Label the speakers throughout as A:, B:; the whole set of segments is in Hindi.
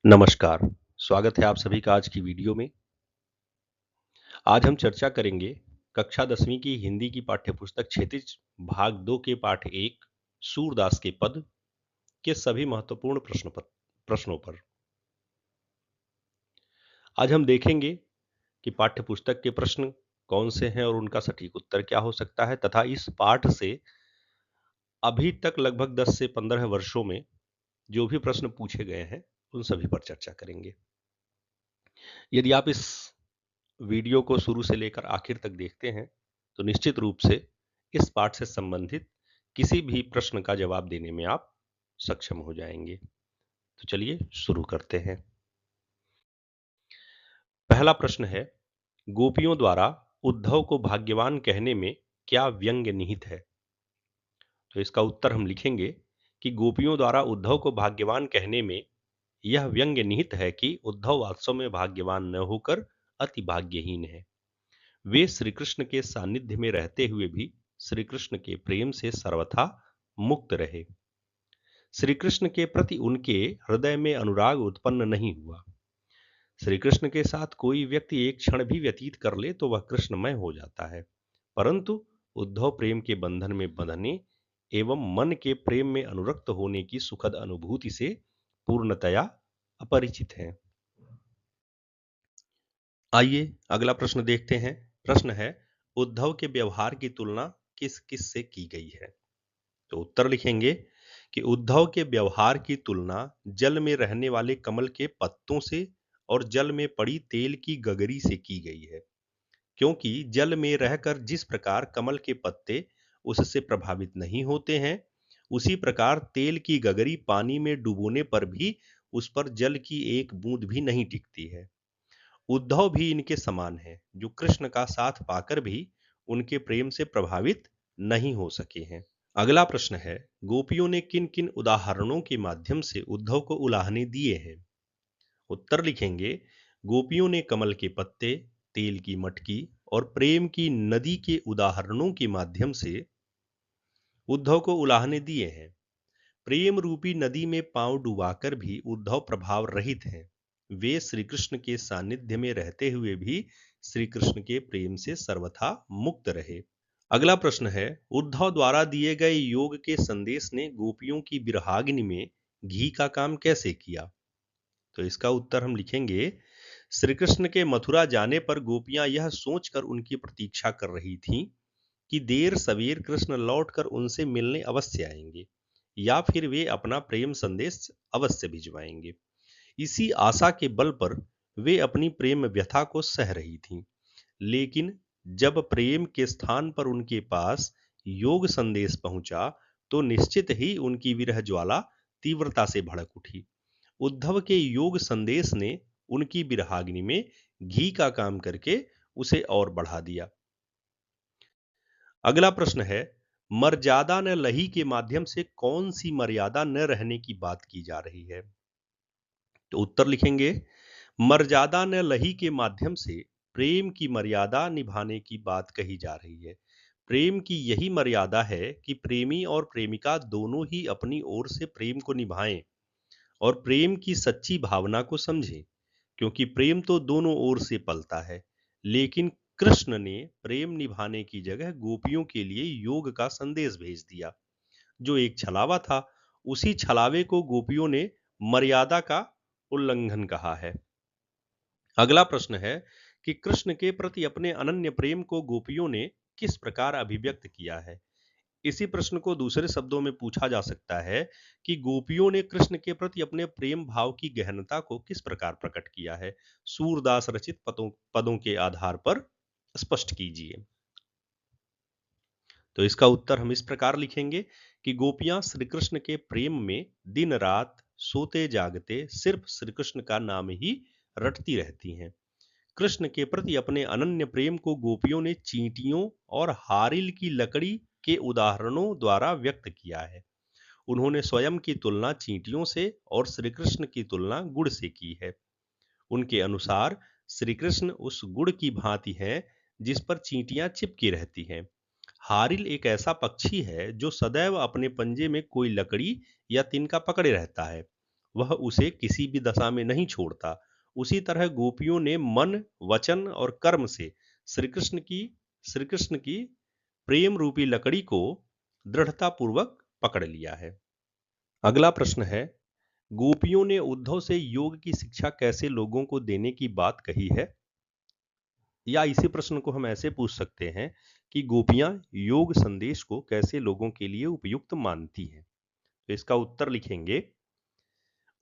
A: नमस्कार, स्वागत है आप सभी का आज की वीडियो में। आज हम चर्चा करेंगे कक्षा 10वीं की हिंदी की पाठ्यपुस्तक क्षितिज भाग 2 के पाठ 1 सूरदास के पद के सभी महत्वपूर्ण प्रश्नों पर। आज हम देखेंगे कि पाठ्यपुस्तक के प्रश्न कौन से हैं और उनका सटीक उत्तर क्या हो सकता है तथा इस पाठ से अभी तक लगभग 10 से 15 वर्षों में जो भी प्रश्न पूछे गए हैं उन सभी पर चर्चा करेंगे। यदि आप इस वीडियो को शुरू से लेकर आखिर तक देखते हैं तो निश्चित रूप से इस पाठ से संबंधित किसी भी प्रश्न का जवाब देने में आप सक्षम हो जाएंगे। तो चलिए शुरू करते हैं। पहला प्रश्न है, गोपियों द्वारा उद्धव को भाग्यवान कहने में क्या व्यंग्य निहित है? तो इसका उत्तर हम लिखेंगे कि गोपियों द्वारा उद्धव को भाग्यवान कहने में यह व्यंग्य निहित है कि उद्धव वास्तव में भाग्यवान न होकर अति भाग्यहीन है। वे श्री कृष्ण के सानिध्य में रहते हुए भी श्री कृष्ण के प्रेम से सर्वथा मुक्त रहे। श्री कृष्ण के प्रति उनके हृदय में अनुराग उत्पन्न नहीं हुआ। श्री कृष्ण के साथ कोई व्यक्ति एक क्षण भी व्यतीत कर ले तो वह कृष्णमय हो जाता है, परंतु उद्धव प्रेम के बंधन में बंधने एवं मन के प्रेम में अनुरक्त होने की सुखद अनुभूति से पूर्णतया अपरिचित हैं। आइए अगला प्रश्न देखते हैं। प्रश्न है, उद्धव के व्यवहार की तुलना किस किस से की गई है? तो उत्तर लिखेंगे कि उद्धव के व्यवहार की तुलना जल में रहने वाले कमल के पत्तों से और जल में पड़ी तेल की गगरी से की गई है, क्योंकि जल में रहकर जिस प्रकार कमल के पत्ते उससे प्रभावित नहीं होते हैं, उसी प्रकार तेल की गगरी पानी में डुबोने पर भी उस पर जल की एक बूंद भी नहीं टिकती है। उद्धव भी इनके समान है, जो कृष्ण का साथ पाकर भी उनके प्रेम से प्रभावित नहीं हो सके हैं। अगला प्रश्न है, गोपियों ने किन किन उदाहरणों के माध्यम से उद्धव को उलाहने दिए हैं? उत्तर लिखेंगे, गोपियों ने कमल के पत्ते, तेल की मटकी और प्रेम की नदी के उदाहरणों के माध्यम से उद्धव को उलाहने दिए हैं। प्रेम रूपी नदी में पांव डुबाकर भी उद्धव प्रभाव रहित हैं। वे श्री कृष्ण के सानिध्य में रहते हुए भी श्री कृष्ण के प्रेम से सर्वथा मुक्त रहे। अगला प्रश्न है, उद्धव द्वारा दिए गए योग के संदेश ने गोपियों की विरहाग्नि में घी का काम कैसे किया? तो इसका उत्तर हम लिखेंगे, श्री कृष्ण के मथुरा जाने पर गोपियां यह सोचकर उनकी प्रतीक्षा कर रही थीं कि देर सवेर कृष्ण लौटकर उनसे मिलने अवश्य आएंगे या फिर वे अपना प्रेम संदेश अवश्य भिजवाएंगे। इसी आशा के बल पर वे अपनी प्रेम व्यथा को सह रही थीं, लेकिन जब प्रेम के स्थान पर उनके पास योग संदेश पहुंचा तो निश्चित ही उनकी विरह ज्वाला तीव्रता से भड़क उठी। उद्धव के योग संदेश ने उनकी विरहाग्नि में घी का काम करके उसे और बढ़ा दिया। अगला प्रश्न है, मर्यादा न लही के माध्यम से कौन सी मर्यादा न रहने की बात की जा रही है? तो उत्तर लिखेंगे, मर्यादा न लही के माध्यम से प्रेम की मर्यादा निभाने की बात कही जा रही है। प्रेम की यही मर्यादा है कि प्रेमी और प्रेमिका दोनों ही अपनी ओर से प्रेम को निभाएं और प्रेम की सच्ची भावना को समझें, क्योंकि प्रेम तो दोनों ओर से पलता है। लेकिन कृष्ण ने प्रेम निभाने की जगह गोपियों के लिए योग का संदेश भेज दिया, जो एक छलावा था। उसी छलावे को गोपियों ने मर्यादा का उल्लंघन कहा है। अगला प्रश्न है कि कृष्ण के प्रति अपने अनन्य प्रेम को गोपियों ने किस प्रकार अभिव्यक्त किया है? इसी प्रश्न को दूसरे शब्दों में पूछा जा सकता है कि गोपियों ने कृष्ण के प्रति अपने प्रेम भाव की गहनता को किस प्रकार प्रकट किया है? सूरदास रचित पदों के आधार पर स्पष्ट कीजिए। तो इसका उत्तर हम इस प्रकार लिखेंगे कि गोपियां श्री कृष्ण के प्रेम में दिन रात सोते जागते सिर्फ श्री कृष्ण का नाम ही रटती रहती हैं। कृष्ण के प्रति अपने अनन्य प्रेम को गोपियों ने चींटियों और हारिल की लकड़ी के उदाहरणों द्वारा व्यक्त किया है। उन्होंने स्वयं की तुलना चींटियों से और श्री कृष्ण की तुलना गुड़ से की है। उनके अनुसार श्री कृष्ण उस गुड़ की भांति हैं जिस पर चींटियां चिपकी रहती हैं। हारिल एक ऐसा पक्षी है जो सदैव अपने पंजे में कोई लकड़ी या तिनका पकड़े रहता है। वह उसे किसी भी दशा में नहीं छोड़ता, उसी तरह गोपियों ने मन, वचन और कर्म से श्री कृष्ण की प्रेम रूपी लकड़ी को दृढ़तापूर्वक पकड़ लिया है। अगला प्रश्न है, गोपियों ने उद्धव से योग की शिक्षा कैसे लोगों को देने की बात कही है? या इसी प्रश्न को हम ऐसे पूछ सकते हैं कि गोपियां योग संदेश को कैसे लोगों के लिए उपयुक्त मानती हैं? तो इसका उत्तर लिखेंगे,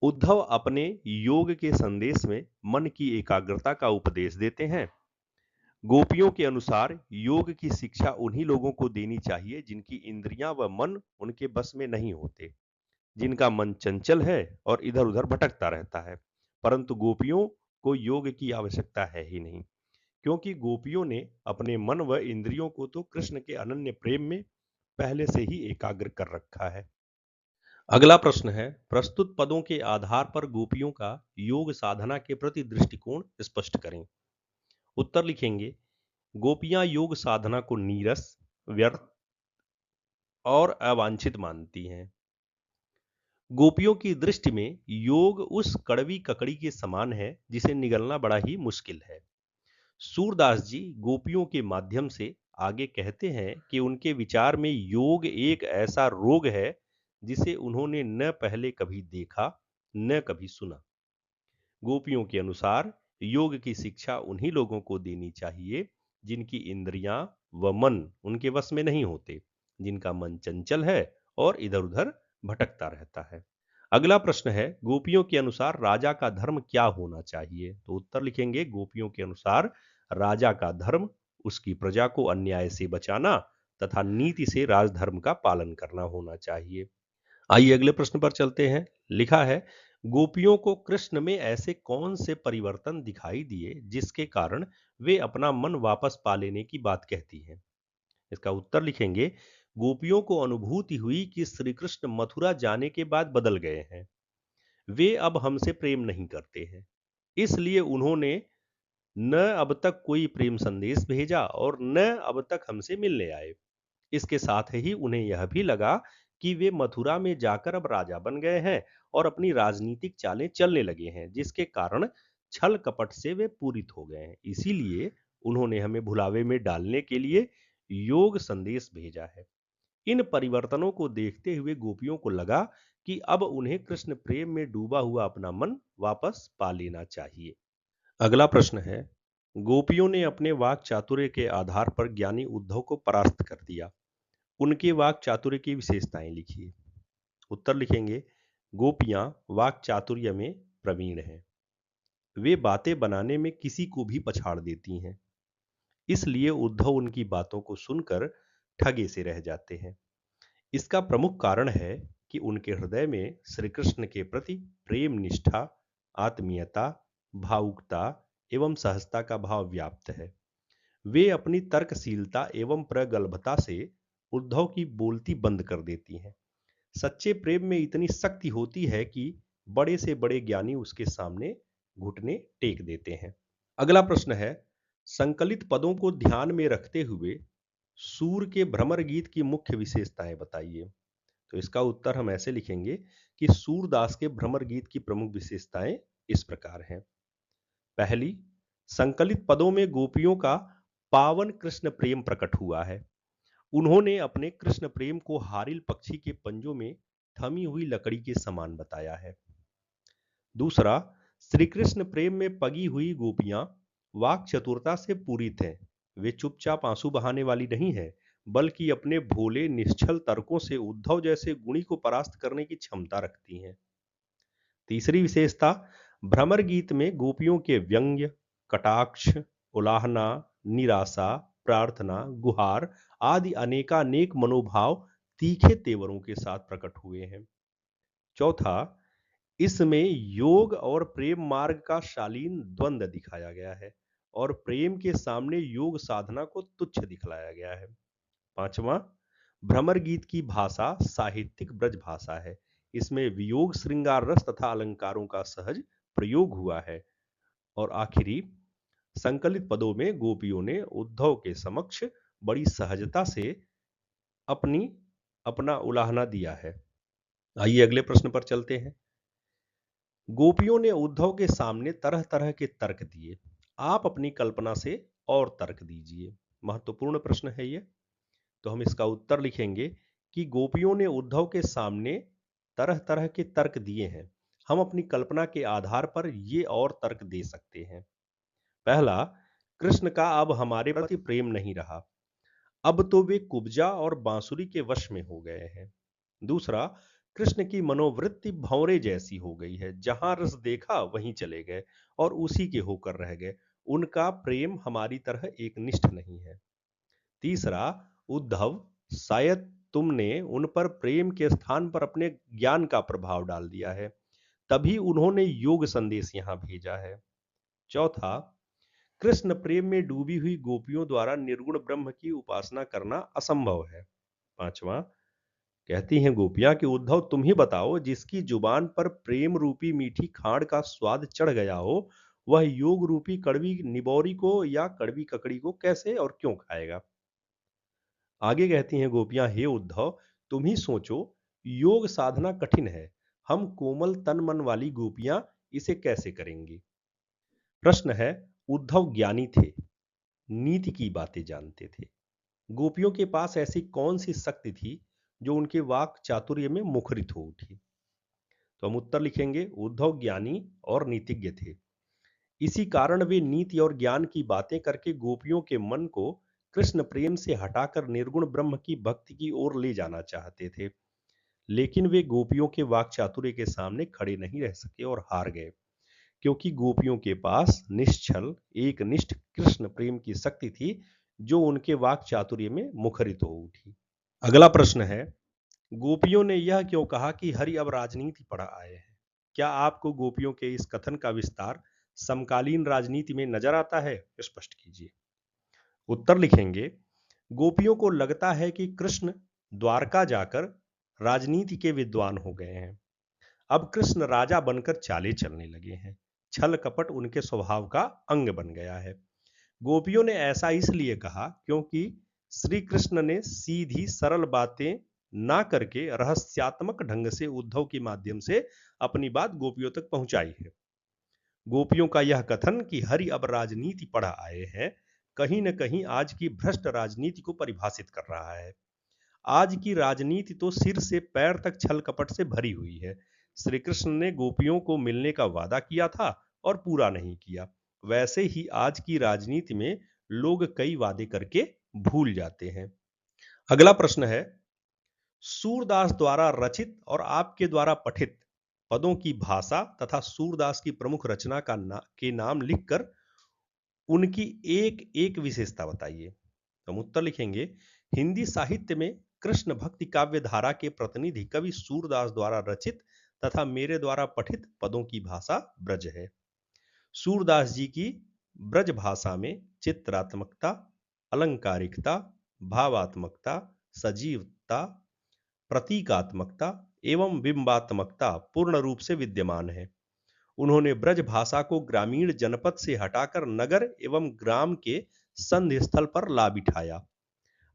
A: उद्धव अपने योग के संदेश में मन की एकाग्रता का उपदेश देते हैं। गोपियों के अनुसार योग की शिक्षा उन्हीं लोगों को देनी चाहिए जिनकी इंद्रियां व मन उनके बस में नहीं होते, जिनका मन चंचल है और इधर-उधर भटकता रहता है। परंतु गोपियों को योग की आवश्यकता है ही नहीं, क्योंकि गोपियों ने अपने मन व इंद्रियों को तो कृष्ण के अनन्य प्रेम में पहले से ही एकाग्र कर रखा है। अगला प्रश्न है, प्रस्तुत पदों के आधार पर गोपियों का योग साधना के प्रति दृष्टिकोण स्पष्ट करें। उत्तर लिखेंगे, गोपियां योग साधना को नीरस, व्यर्थ और अवांछित मानती हैं। गोपियों की दृष्टि में योग उस कड़वी ककड़ी के समान है जिसे निगलना बड़ा ही मुश्किल है। सूरदास जी गोपियों के माध्यम से आगे कहते हैं कि उनके विचार में योग एक ऐसा रोग है जिसे उन्होंने न पहले कभी देखा न कभी सुना। गोपियों के अनुसार योग की शिक्षा उन्हीं लोगों को देनी चाहिए जिनकी इंद्रियां व मन उनके वश में नहीं होते, जिनका मन चंचल है और इधर-उधर भटकता रहता है। अगला प्रश्न है, गोपियों के अनुसार राजा का धर्म क्या होना चाहिए? तो उत्तर लिखेंगे, गोपियों के अनुसार राजा का धर्म उसकी प्रजा को अन्याय से बचाना तथा नीति से राजधर्म का पालन करना होना चाहिए। आइए अगले प्रश्न पर चलते हैं। लिखा है, गोपियों को कृष्ण में ऐसे कौन से परिवर्तन दिखाई दिए जिसके कारण वे अपना मन वापस पा लेने की बात कहती हैं? इसका उत्तर लिखेंगे, गोपियों को अनुभूति हुई कि श्री कृष्ण मथुरा जाने के बाद बदल गए हैं। वे अब हमसे प्रेम नहीं करते हैं, इसलिए उन्होंने न अब तक कोई प्रेम संदेश भेजा और न अब तक हमसे मिलने आए। इसके साथ ही उन्हें यह भी लगा कि वे मथुरा में जाकर अब राजा बन गए हैं और अपनी राजनीतिक चालें चलने लगे हैं, जिसके कारण छल कपट से वे पूरित हो गए हैं। इसीलिए उन्होंने हमें भुलावे में डालने के लिए योग संदेश भेजा है। इन परिवर्तनों को देखते हुए गोपियों को लगा कि अब उन्हें कृष्ण प्रेम में डूबा हुआ अपना मन वापस पा लेना चाहिए। अगला प्रश्न है, गोपियों ने अपने वाक चातुर्य के आधार पर ज्ञानी उद्धव को परास्त कर दिया। उनके वाक चातुर्य की विशेषताएं लिखिए। उत्तर लिखेंगे, गोपियां वाक चातुर्य में प्रवीण हैं। वे बातें बनाने में किसी को भी पछाड़ देती हैं, इसलिए उद्धव उनकी बातों को सुनकर ठगे से रह जाते हैं। इसका प्रमुख कारण है कि उनके हृदय में श्री कृष्ण के प्रति प्रेम निष्ठा, आत्मीयता, भावुकता एवं सहजता का भाव व्याप्त है। वे अपनी तर्कशीलता एवं प्रगल्भता से उद्धव की बोलती बंद कर देती हैं। सच्चे प्रेम में इतनी शक्ति होती है कि बड़े से बड़े ज्ञानी उसके सामने घुटने टेक देते हैं। अगला प्रश्न है, संकलित पदों को ध्यान में रखते हुए सूर के भ्रमर गीत की मुख्य विशेषताएं बताइए। तो इसका उत्तर हम ऐसे लिखेंगे कि सूरदास के भ्रमर गीत की प्रमुख विशेषताएं इस प्रकार हैं। पहली, संकलित पदों में गोपियों का पावन कृष्ण प्रेम प्रकट हुआ है। उन्होंने अपने कृष्ण प्रेम को हारिल पक्षी के पंजों में थमी हुई लकड़ी के समान बताया है। दूसरा, श्री कृष्ण प्रेम में पगी हुई गोपियां वाक चतुरता से पूरित हैं। वे चुपचाप आंसू बहाने वाली नहीं है, बल्कि अपने भोले निश्चल तर्कों से उद्धव जैसे गुणी को परास्त करने की क्षमता रखती हैं। तीसरी विशेषता, भ्रमर गीत में गोपियों के व्यंग्य, कटाक्ष, उलाहना, निराशा, प्रार्थना, गुहार आदि अनेकानेक मनोभाव तीखे तेवरों के साथ प्रकट हुए हैं। चौथा, इसमें योग और प्रेम मार्ग का शालीन द्वंद्व दिखाया गया है और प्रेम के सामने योग साधना को तुच्छ दिखलाया गया है। पांचवा, भ्रमर गीत की भाषा साहित्यिक ब्रज भाषा है। इसमें वियोग श्रृंगार रस तथा अलंकारों का सहज प्रयोग हुआ है। और आखिरी, संकलित पदों में गोपियों ने उद्धव के समक्ष बड़ी सहजता से अपनी अपना उलाहना दिया है। आइए अगले प्रश्न पर चलते हैं। गोपियों ने उद्धव के सामने तरह तरह के तर्क दिए। आप अपनी कल्पना से और तर्क दीजिए। महत्वपूर्ण प्रश्न है ये। तो हम इसका उत्तर लिखेंगे कि गोपियों ने उद्धव के सामने तरह तरह के तर्क दिए हैं। हम अपनी कल्पना के आधार पर ये और तर्क दे सकते हैं। पहला, कृष्ण का अब हमारे प्रति प्रेम नहीं रहा। अब तो वे कुब्जा और बांसुरी के वश में हो गए हैं। दूसरा, कृष्ण की मनोवृत्ति भंवरे जैसी हो गई है। जहां रस देखा वहीं चले गए और उसी के होकर रह गए। उनका प्रेम हमारी तरह एकनिष्ठ नहीं है। तीसरा, उद्धव, शायद तुमने उन पर प्रेम के स्थान पर अपने ज्ञान का प्रभाव डाल दिया है, तभी उन्होंने योग संदेश यहां भेजा है। चौथा, कृष्ण प्रेम में डूबी हुई गोपियों द्वारा निर्गुण ब्रह्म की उपासना करना असंभव है। पांचवा, कहती हैं गोपियां कि उद्धव तुम ही बताओ, जिसकी जुबान पर प्रेम रूपी मीठी खाड़ का स्वाद चढ़ गया हो, वह योग रूपी कड़वी निबोरी को या कड़वी ककड़ी को कैसे और क्यों खाएगा। आगे कहती हैं गोपियां, हे उद्धव, तुम ही सोचो, योग साधना कठिन है। हम कोमल तन मन वाली गोपियां इसे कैसे करेंगी। प्रश्न है, उद्धव ज्ञानी थे, नीति की बातें जानते थे। गोपियों के पास ऐसी कौन सी शक्ति थी जो उनके वाक चातुर्य में मुखरित हो उठी। तो हम उत्तर लिखेंगे, उद्धव ज्ञानी और नीतिज्ञ थे। इसी कारण वे नीति और ज्ञान की बातें करके गोपियों के मन को कृष्ण प्रेम से हटाकर निर्गुण ब्रह्म की भक्ति की ओर ले जाना चाहते थे। लेकिन वे गोपियों के वाक चातुर्य के सामने खड़े नहीं रह सके और हार गए, क्योंकि गोपियों के पास निश्चल एकनिष्ठ कृष्ण प्रेम की शक्ति थी जो उनके वाक चातुर्य में मुखरित हो उठी। अगला प्रश्न है, गोपियों ने यह क्यों कहा कि हरि अब राजनीति पढ़ आए हैं। क्या आपको गोपियों के इस कथन का विस्तार समकालीन राजनीति में नजर आता है। स्पष्ट कीजिए। उत्तर लिखेंगे, गोपियों को लगता है कि कृष्ण द्वारका जाकर राजनीति के विद्वान हो गए हैं। अब कृष्ण राजा बनकर चाले चलने लगे हैं। छल कपट उनके स्वभाव का अंग बन गया है। गोपियों ने ऐसा इसलिए कहा क्योंकि श्री कृष्ण ने सीधी सरल बातें ना करके रहस्यात्मक ढंग से उद्धव के माध्यम से अपनी बात गोपियों तक पहुंचाई है। गोपियों का यह कथन कि हरि अब राजनीति पढ़ आए हैं, कहीं न कहीं आज की भ्रष्ट राजनीति को परिभाषित कर रहा है। आज की राजनीति तो सिर से पैर तक छल कपट से भरी हुई है। श्री कृष्ण ने गोपियों को मिलने का वादा किया था और पूरा नहीं किया। वैसे ही आज की राजनीति में लोग कई वादे करके भूल जाते हैं। अगला प्रश्न है, सूरदास द्वारा रचित और आपके द्वारा पठित पदों की भाषा तथा सूरदास की प्रमुख रचना के नाम लिखकर उनकी एक एक विशेषता बताइए। तो हम उत्तर लिखेंगे, हिंदी साहित्य में कृष्ण भक्ति काव्य धारा के प्रतिनिधि कवि सूरदास द्वारा रचित तथा मेरे द्वारा पठित पदों की भाषा ब्रज है। सूरदास जी की ब्रज भाषा में चित्रात्मकता, अलंकारिकता, भावात्मकता, सजीवता, प्रतीकात्मकता एवं बिंबात्मकता पूर्ण रूप से विद्यमान है। उन्होंने ब्रज भाषा को ग्रामीण जनपद से हटाकर नगर एवं ग्राम के संधि स्थल पर ला बिठाया।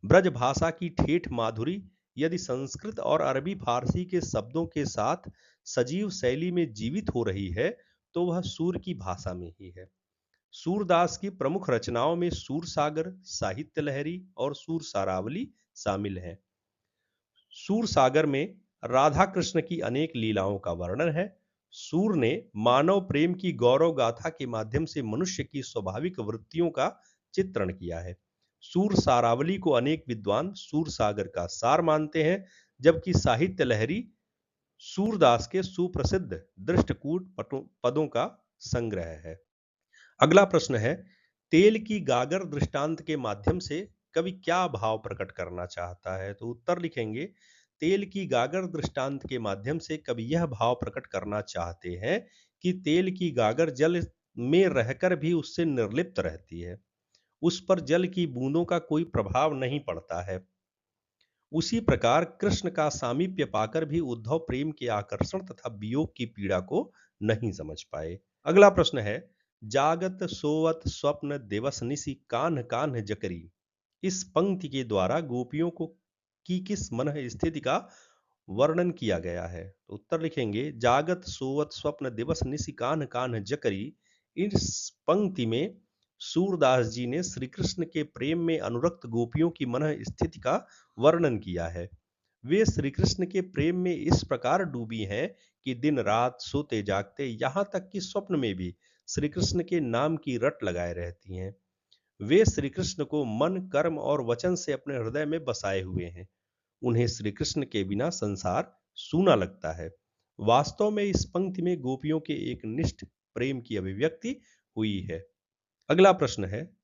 A: ब्रज भाषा की ठेठ माधुरी यदि संस्कृत और अरबी फारसी के शब्दों के साथ सजीव शैली में जीवित हो रही है, तो वह सूर की भाषा में ही है। सूरदास की प्रमुख रचनाओं में सूरसागर, साहित्य लहरी और सूर सारावली शामिल हैं। सूर सागर में राधा कृष्ण की अनेक लीलाओं का वर्णन है। सूर ने मानव प्रेम की गौरव गाथा के माध्यम से मनुष्य की स्वाभाविक वृत्तियों का चित्रण किया है। सूर सारावली को अनेक विद्वान सूर सागर का सार मानते हैं, जबकि साहित्य लहरी सूरदास के सुप्रसिद्ध दृष्टकूट पदों का संग्रह है। अगला प्रश्न है, तेल की गागर दृष्टांत के माध्यम से कवि क्या भाव प्रकट करना चाहता है। तो उत्तर लिखेंगे, तेल की गागर दृष्टांत के माध्यम से कवि यह भाव प्रकट करना चाहते हैं कि तेल की गागर जल में रहकर भी उससे निर्लिप्त रहती है। उस पर जल की बूंदों का कोई प्रभाव नहीं पड़ता है। उसी प्रकार कृष्ण का सामीप्य पाकर भी उद्धव प्रेम के आकर्षण तथा वियोग की पीड़ा को नहीं समझ पाए। अगला प्रश्न है, जागत सोवत स्वप्न दिवस निशि कान्ह कान्ह जकरी, इस पंक्ति के द्वारा गोपियों को की किस मन स्थिति का वर्णन किया गया है? तो उत्तर लिखेंगे, जागत सोवत स्वप्न दिवस निशि कान्ह कान्ह जकरी। इस पंक्ति में सूरदास जी ने श्री कृष्ण के प्रेम में अनुरक्त गोपियों की मन स्थिति का वर्णन किया है। वे श्री कृष्ण के प्रेम में इस प्रकार डूबी हैं कि दिन रात सोते जागते, यहाँ तक कि स्वप्न में भी श्री कृष्ण के नाम की रट लगाए रहती हैं। वे श्री कृष्ण को मन, कर्म और वचन से अपने हृदय में बसाए हुए हैं। उन्हें श्री कृष्ण के बिना संसार सूना लगता है। वास्तव में इस पंक्ति में गोपियों के एक निष्ठ प्रेम की अभिव्यक्ति हुई है। अगला प्रश्न है,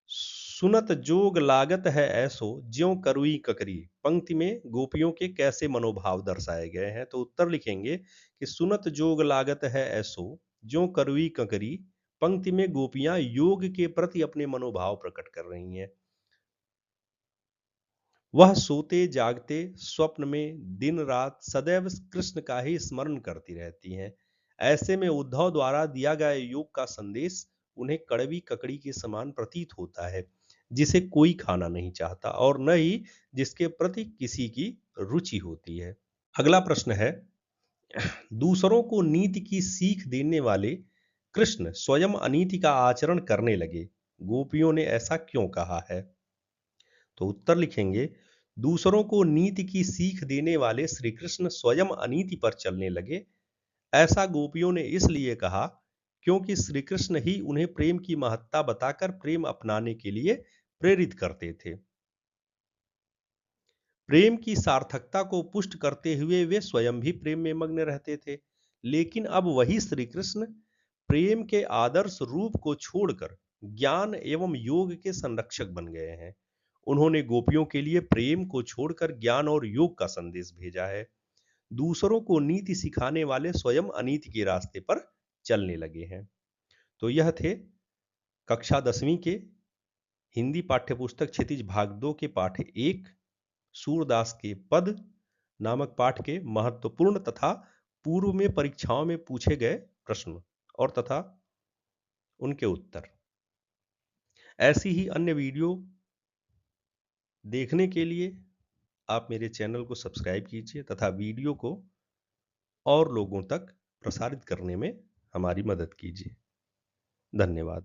A: सुनत जोग लागत है ऐसो ज्यों करुई ककरी। पंक्ति में गोपियों के कैसे मनोभाव दर्शाए गए हैं? तो उत्तर लिखेंगे कि सुनत जोग लागत है ऐसो ज्यों करुई ककरी। पंक्ति में गोपियां योग के प्रति अपने मनोभाव प्रकट कर रही हैं। वह सोते जागते स्वप्न में दिन रात सदैव कृष्ण का ही स्मरण करती रहती हैं। ऐसे में उद्धव द्वारा दिया गया योग का संदेश उन्हें कड़वी ककड़ी के समान प्रतीत होता है, जिसे कोई खाना नहीं चाहता और न ही जिसके प्रति किसी की रुचि होती है। अगला प्रश्न है, दूसरों को नीति की सीख देने वाले कृष्ण स्वयं अनीति का आचरण करने लगे। गोपियों ने ऐसा क्यों कहा है? तो उत्तर लिखेंगे, दूसरों को नीति की सीख देने वाले श्री कृष्ण स्वयं अनीति पर चलने लगे। ऐसा गोपियों ने इसलिए कहा क्योंकि श्री कृष्ण ही उन्हें प्रेम की महत्ता बताकर प्रेम अपनाने के लिए प्रेरित करते थे। प्रेम की सार्थकता को पुष्ट करते हुए वे स्वयं भी प्रेम में मग्न रहते थे। लेकिन अब वही श्री कृष्ण प्रेम के आदर्श रूप को छोड़कर ज्ञान एवं योग के संरक्षक बन गए हैं। उन्होंने गोपियों के लिए प्रेम को छोड़कर ज्ञान और योग का संदेश भेजा है। दूसरों को नीति सिखाने वाले स्वयं अनीति के रास्ते पर चलने लगे हैं। तो यह थे कक्षा 10वीं के हिंदी पाठ्यपुस्तक क्षितिज भाग 2 के पाठ 1 सूरदास के पद नामक पाठ के महत्वपूर्ण तथा पूर्व में परीक्षाओं में पूछे गए प्रश्न और तथा उनके उत्तर। ऐसी ही अन्य वीडियो देखने के लिए आप मेरे चैनल को सब्सक्राइब कीजिए तथा वीडियो को और लोगों तक प्रसारित करने में हमारी मदद कीजिए। धन्यवाद।